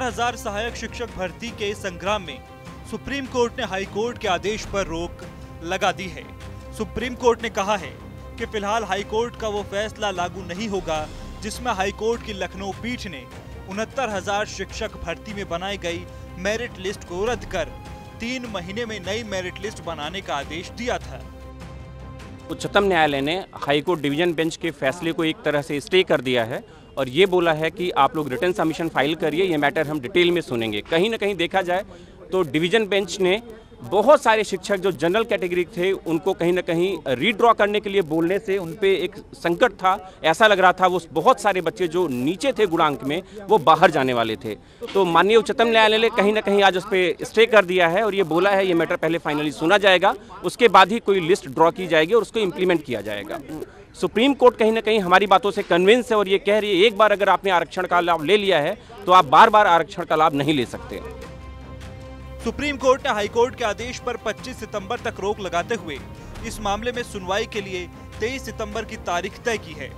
69,000 सहायक शिक्षक भर्ती के संग्राम में सुप्रीम कोर्ट ने हाई कोर्ट के आदेश पर रोक लगा दी है। सुप्रीम कोर्ट ने कहा है कि फिलहाल हाई कोर्ट का वो फैसला लागू नहीं होगा जिसमें हाई कोर्ट की लखनऊ पीठ ने 69,000 शिक्षक भर्ती में बनाई गई मेरिट लिस्ट को रद्द कर 3 महीने में नई मेरिट लिस्ट बनाने का आदेश दिया था। उच्चतम न्यायालय ने हाईकोर्ट डिवीजन बेंच के फैसले को एक तरह से स्टे कर दिया है और ये बोला है कि आप लोग रिटर्न सबमिशन फाइल करिए, ये मैटर हम डिटेल में सुनेंगे। कहीं ना कहीं देखा जाए तो डिवीजन बेंच ने बहुत सारे शिक्षक जो जनरल कैटेगरी थे उनको कहीं ना कहीं रीड्रॉ करने के लिए बोलने से उन पे एक संकट था। ऐसा लग रहा था वो बहुत सारे बच्चे जो नीचे थे गुणांक में वो बाहर जाने वाले थे। तो माननीय उच्चतम न्यायालय ने कहीं ना कहीं आज उस पर स्टे कर दिया है और ये बोला है ये मैटर पहले फाइनली सुना जाएगा, उसके बाद ही कोई लिस्ट ड्रॉ की जाएगी और उसको इम्प्लीमेंट किया जाएगा। सुप्रीम कोर्ट कहीं ना कहीं हमारी बातों से कन्विंस है और ये कह रही है एक बार अगर आपने आरक्षण का लाभ ले लिया है तो आप बार बार आरक्षण का लाभ नहीं ले सकते। सुप्रीम कोर्ट ने हाई कोर्ट के आदेश पर 25 सितंबर तक रोक लगाते हुए इस मामले में सुनवाई के लिए 23 सितंबर की तारीख तय की है।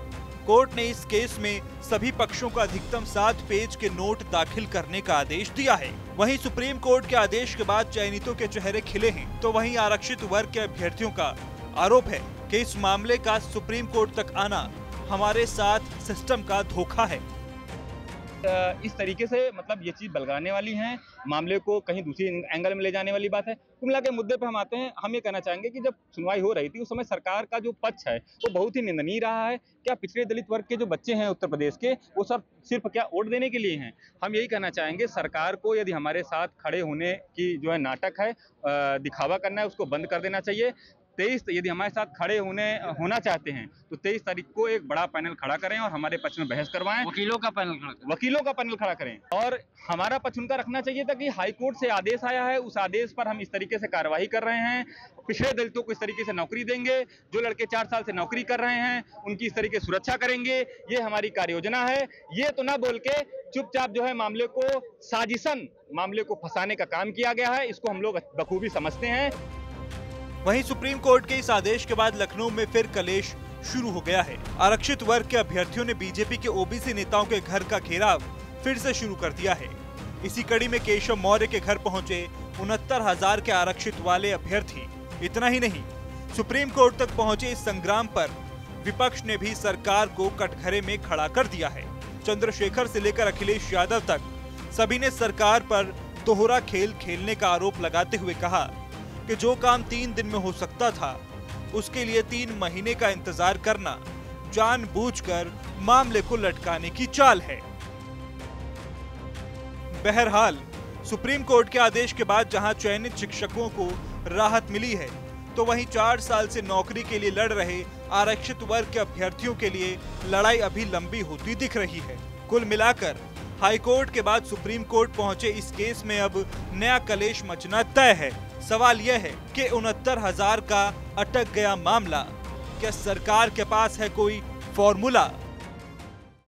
कोर्ट ने इस केस में सभी पक्षों को अधिकतम 7 पेज के नोट दाखिल करने का आदेश दिया है। वहीं सुप्रीम कोर्ट के आदेश के बाद चयनितों के चेहरे खिले हैं, तो वहीं आरक्षित वर्ग के अभ्यर्थियों का आरोप है कि इस मामले का सुप्रीम कोर्ट तक आना हमारे साथ सिस्टम का धोखा है। इस तरीके से मतलब ये चीज बलगाने वाली है, मामले को कहीं दूसरी एंगल में ले जाने वाली बात है। कुल मिला के मुद्दे पे हम आते हैं। हम ये कहना चाहेंगे कि जब सुनवाई हो रही थी उस समय सरकार का जो पक्ष है वो बहुत ही निंदनीय रहा है। क्या पिछड़े दलित वर्ग के जो बच्चे हैं उत्तर प्रदेश के वो सब सिर्फ क्या वोट देने के लिए हैं? हम यही कहना चाहेंगे सरकार को यदि हमारे साथ खड़े होने की जो है नाटक है, दिखावा करना है, उसको बंद कर देना चाहिए। 23 यदि हमारे साथ खड़े होना चाहते हैं तो 23 तारीख को एक बड़ा पैनल खड़ा करें और हमारे पक्ष में बहस करवाएं। वकीलों का पैनल खड़ा करें और हमारा पक्ष उनका रखना चाहिए था कि हाई कोर्ट से आदेश आया है, उस आदेश पर हम इस तरीके से कार्रवाई कर रहे हैं। पिछड़े दलितों को इस तरीके से नौकरी देंगे, जो लड़के 4 साल से नौकरी कर रहे हैं उनकी इस तरीके से सुरक्षा करेंगे, ये हमारी कार्य योजना है। ये तो ना बोल के चुपचाप जो है मामले को साजिशन मामले को फंसाने का काम किया गया है, इसको हम लोग बखूबी समझते हैं। वहीं सुप्रीम कोर्ट के इस आदेश के बाद लखनऊ में फिर कलेश शुरू हो गया है। आरक्षित वर्ग के अभ्यर्थियों ने बीजेपी के ओबीसी नेताओं के घर का घेराव फिर से शुरू कर दिया है। इसी कड़ी में केशव मौर्य के घर पहुंचे 69,000 के आरक्षित वाले अभ्यर्थी। इतना ही नहीं, सुप्रीम कोर्ट तक पहुंचे इस संग्राम पर विपक्ष ने भी सरकार को कटघरे में खड़ा कर दिया है। चंद्रशेखर से लेकर अखिलेश यादव तक सभी ने सरकार पर दोहरा खेल खेलने का आरोप लगाते हुए कहा कि जो काम 3 दिन में हो सकता था उसके लिए 3 महीने का इंतजार करना जानबूझकर मामले को लटकाने की चाल है। बहरहाल सुप्रीम कोर्ट के आदेश के बाद जहां चयनित शिक्षकों को राहत मिली है तो वहीं 4 साल से नौकरी के लिए लड़ रहे आरक्षित वर्ग के अभ्यर्थियों के लिए लड़ाई अभी लंबी होती दिख रही है। कुल मिलाकर हाई कोर्ट के बाद सुप्रीम कोर्ट पहुंचे इस केस में अब नया कलेश मचना तय है। सवाल यह है कि 69,000 का अटक गया मामला, क्या सरकार के पास है कोई फॉर्मूला?